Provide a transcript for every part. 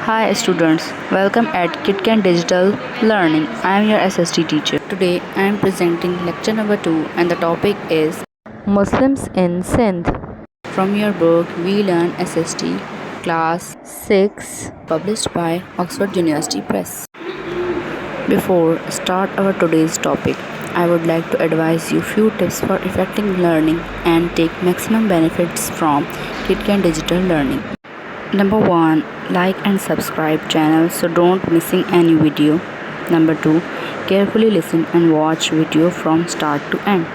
Hi students, welcome at KitKan Digital Learning. I am your SST teacher. Today I am presenting lecture number 2 and the topic is Muslims in Sindh. from your book We Learn SST class 6. published by Oxford University Press. Before start our today's topic, I would like to advise you few tips for effective learning and take maximum benefits from KitKan Digital Learning. Number 1, like and subscribe channel so don't missing any video. Number 2, carefully listen and watch video from start to end.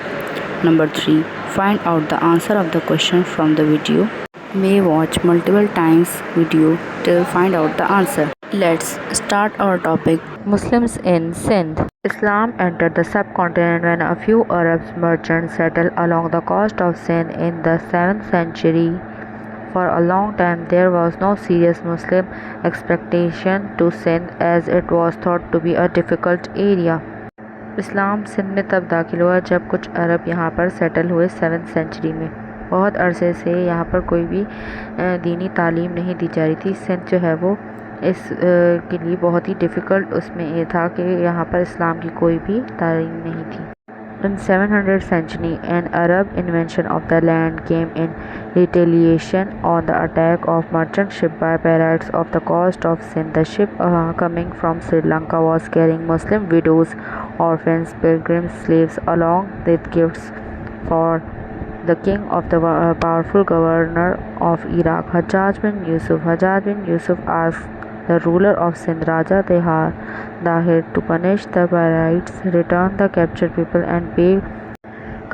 Number 3, find out the answer of the question from the video. May watch multiple times video till find out the answer. Let's start our topic. Muslims in Sindh. Islam entered the subcontinent when a few Arab merchants settled along the coast of Sindh in the 7th century. For a long time there was no serious Muslim expectation to Sindh as it was thought to be a difficult area. اسلام سندھ میں تب داخل ہوا جب کچھ عرب یہاں پر settle ہوئے 7th century میں. بہت عرصے سے یہاں پر کوئی بھی دینی تعلیم نہیں دی جا رہی تھی. سندھ جو ہے وہ اس کے لیے بہت ہی ڈیفیکلٹ اس میں یہ تھا کہ یہاں پر اسلام کی کوئی بھی تعلیم نہیں تھی. In 700th century, an Arab invasion of the land came in retaliation on the attack of merchant ship by pirates off the coast of Sindh. The ship coming from Sri Lanka was carrying Muslim widows, orphans, pilgrims, slaves, along with gifts for the king of the powerful governor of Iraq, Hajjaj bin Yusuf. Hajjaj bin Yusuf asked the ruler of Sindh, Raja Dahir, to punish the pirates, return the captured people and pay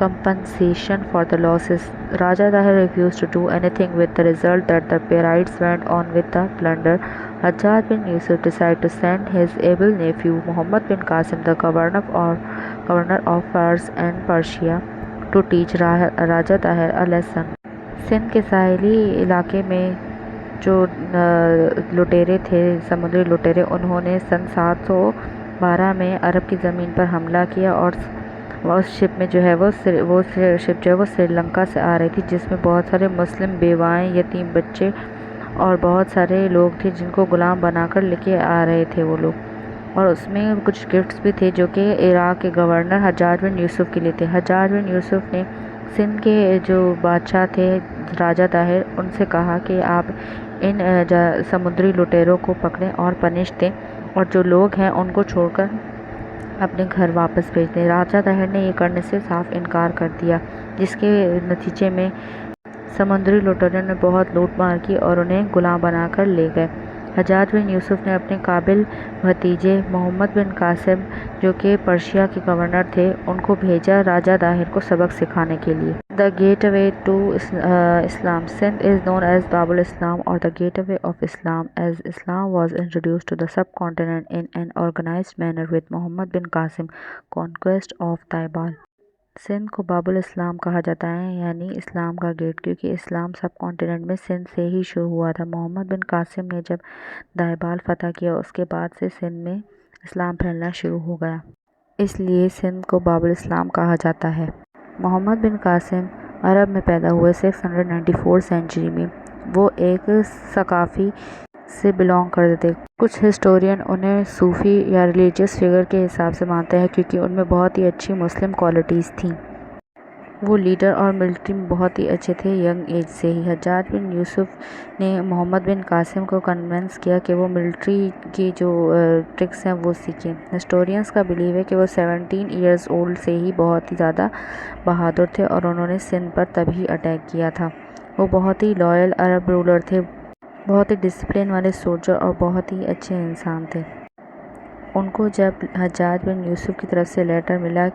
compensation for the losses. Raja Dahir refused to do anything, with the result that the pirates went on with the plunder. Hajjaj bin Yusuf decided to send his able nephew Muhammad bin Qasim, the governor of Fars and Persia, to teach Raja Dahir a lesson. Sindh کے ساحلی علاقے میں جو لٹیرے تھے، سمندری لٹیرے، انہوں نے سن 712 میں عرب کی زمین پر حملہ کیا اور اس شپ میں جو ہے وہ شپ جو ہے وہ سری لنکا سے آ رہی تھی، جس میں بہت سارے مسلم بیوائیں، یتیم بچے اور بہت سارے لوگ تھے جن کو غلام بنا کر لے کے آ رہے تھے وہ لوگ. اور اس میں کچھ گفٹس بھی تھے جو کہ عراق کے گورنر حجاج بن یوسف کے لیے تھے. حجاج بن یوسف نے سندھ کے جو بادشاہ تھے راجہ طاہر، ان سے کہا کہ آپ ان سمندری لٹیروں کو پکڑیں اور پنش دیں اور جو لوگ ہیں ان کو چھوڑ کر اپنے گھر واپس بھیج دیں. راجہ طاہر نے یہ کرنے سے صاف انکار کر دیا، جس کے نتیجے میں سمندری لٹیروں نے بہت لوٹ مار کی اور انہیں غلام بنا کر لے گئے. حجاج بن یوسف نے اپنے قابل بھتیجے محمد بن قاسم، جو کہ پرشیا کے گورنر تھے، ان کو بھیجا راجہ داہر کو سبق سکھانے کے لیے. The gateway to Islam. Sindh is known as Babul Islam or the gateway of Islam, as Islam was introduced to the subcontinent in an organized manner with Muhammad bin Qasim conquest of Taibal. Sindh کو باب الاسلام کہا جاتا ہے، یعنی اسلام کا get, کیونکہ اسلام سب continent میں سندھ سے ہی شروع ہوا تھا. محمد بن قاسم نے جب دائبال فتح کیا، اس کے بعد سے سندھ میں اسلام پھیلنا شروع ہو گیا، اس لیے سندھ کو باب الاسلام کہا جاتا ہے. محمد بن قاسم عرب میں پیدا ہوئے 694 سینچری میں. وہ ایک ثقافی سے بلانگ کرتے تھے. کچھ ہسٹورین انہیں صوفی یا ریلیجیس فگر کے حساب سے مانتے ہیں کیونکہ ان میں بہت ہی اچھی مسلم کوالٹیز تھیں. وہ لیڈر اور ملٹری میں بہت ہی اچھے تھے ینگ ایج سے ہی. حجاج بن یوسف نے محمد بن قاسم کو کنونس کیا کہ وہ ملٹری کی جو ٹرکس ہیں وہ سیکھیں. ہسٹورینز کا بلیو ہے کہ وہ 17 ایئرز اولڈ سے ہی بہت ہی زیادہ بہادر تھے اور انہوں نے سندھ پر تبھی اٹیک کیا تھا. وہ بہت ہی لائل عرب رولر تھے، بہت ہی ڈسپلن والے سولجر اور بہت ہی اچھے انسان تھے. ان کو جب حجاج بن یوسف کی طرف سے لیٹر ملا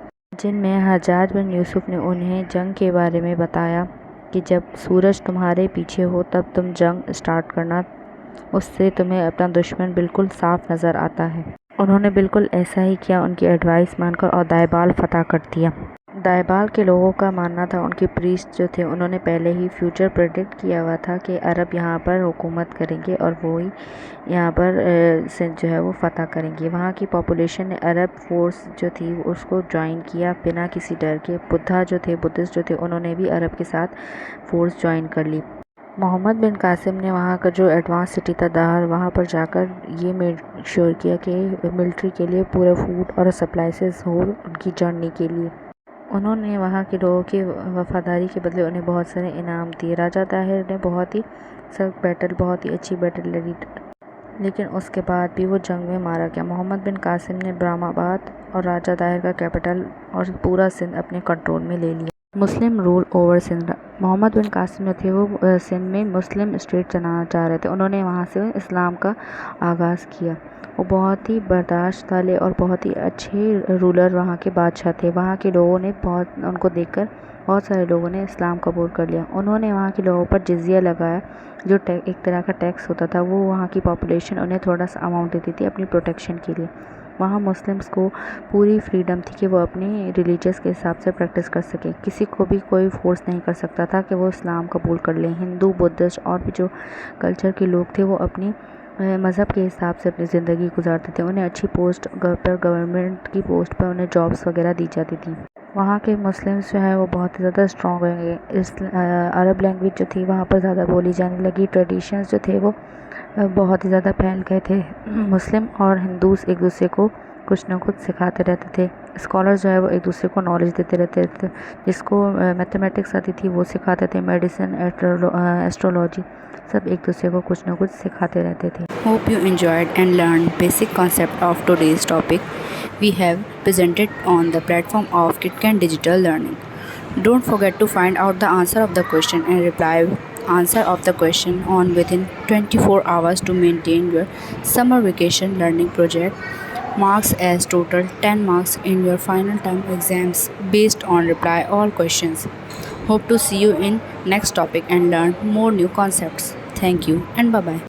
جن میں حجاج بن یوسف نے انہیں جنگ کے بارے میں بتایا کہ جب سورج تمہارے پیچھے ہو تب تم جنگ اسٹارٹ کرنا، اس سے تمہیں اپنا دشمن بالکل صاف نظر آتا ہے. انہوں نے بالکل ایسا ہی کیا، ان کی ایڈوائس مان کر اور دائبال فتح کر دیا. دائبال کے لوگوں کا ماننا تھا، ان کے پریسٹ جو تھے انہوں نے پہلے ہی فیوچر پریڈکٹ کیا ہوا تھا کہ عرب یہاں پر حکومت کریں گے اور وہی یہاں پر سندھ جو ہے وہ فتح کریں گے. وہاں کی پاپولیشن نے عرب فورس جو تھی اس کو جوائن کیا بنا کسی ڈر کے. بدھا جو تھے، بدھسٹ جو تھے، انہوں نے بھی عرب کے ساتھ فورس جوائن کر لی. محمد بن قاسم نے وہاں کا جو ایڈوانس سٹی تھا دہر، وہاں پر جا کر یہ میڈ شیور کیا کہ ملٹری کے لیے پورا فوڈ اور سپلائیز ہو ان کی جرنی کے لیے۔ انہوں نے وہاں کے لوگوں کی وفاداری کے بدلے انہیں بہت سارے انعام دیے۔ راجہ طاہر نے بہت ہی سخت بیٹل، بہت ہی اچھی بیٹل لڑی، لیکن اس کے بعد بھی وہ جنگ میں مارا گیا۔ محمد بن قاسم نے برہم آباد اور راجہ طاہر کا کیپٹل اور پورا سندھ اپنے کنٹرول میں لے لیا۔ مسلم رول اوور سندھ۔ محمد بن قاسم جو تھے وہ سندھ میں مسلم اسٹیٹ چلانا چاہ رہے تھے۔ انہوں نے وہاں سے اسلام کا آغاز کیا۔ وہ بہت ہی برداشت والے اور بہت ہی اچھے رولر وہاں کے بادشاہ تھے۔ وہاں کے لوگوں نے ان کو دیکھ کر بہت سارے لوگوں نے اسلام قبول کر لیا۔ انہوں نے وہاں کے لوگوں پر جزیہ لگایا، جو ایک طرح کا ٹیکس ہوتا تھا۔ وہ وہاں کی پاپولیشن انہیں تھوڑا سا اماؤنٹ دیتی تھی اپنی پروٹیکشن کے لیے۔ وہاں مسلمس کو پوری فریڈم تھی کہ وہ اپنی ریلیجس کے حساب سے پریکٹس کر سکیں۔ کسی کو بھی کوئی فورس نہیں کر سکتا تھا کہ وہ اسلام قبول کر لیں۔ ہندو، بدھسٹ اور بھی جو کلچر کے لوگ تھے وہ اپنی مذہب کے حساب سے اپنی زندگی گزارتے تھے۔ انہیں اچھی پوسٹ پر، گورنمنٹ کی پوسٹ پر انہیں جابس وغیرہ دی جاتی تھی۔ وہاں کے مسلمس جو ہیں وہ بہت ہی زیادہ اسٹرانگ ہوئے گئے۔ عرب لینگویج جو تھی وہاں پر زیادہ بولی جانے لگی۔ ٹریڈیشنز جو تھے وہ بہت ہی زیادہ پھیل گئے تھے۔ مسلم اور ہندوز ایک دوسرے کو کچھ نہ کچھ سکھاتے رہتے تھے۔ اسکالرز جو ہے وہ ایک دوسرے کو نالج دیتے رہتے تھے۔ جس کو میتھمیٹکس آتی تھی وہ سکھاتے تھے، میڈیسن، ایسٹرولوجی، سب ایک دوسرے کو کچھ نہ کچھ سکھاتے رہتے تھے۔ Hope you enjoyed and learned basic concept of today's topic we have presented on the platform of KitKat Digital Learning. Don't forget to find out the answer of the question and reply answer of the question on within 24 hours to maintain your summer vacation learning project. Marks as total 10 marks in your final term exams based on reply all questions. Hope to see you in next topic and learn more new concepts. Thank you and bye bye.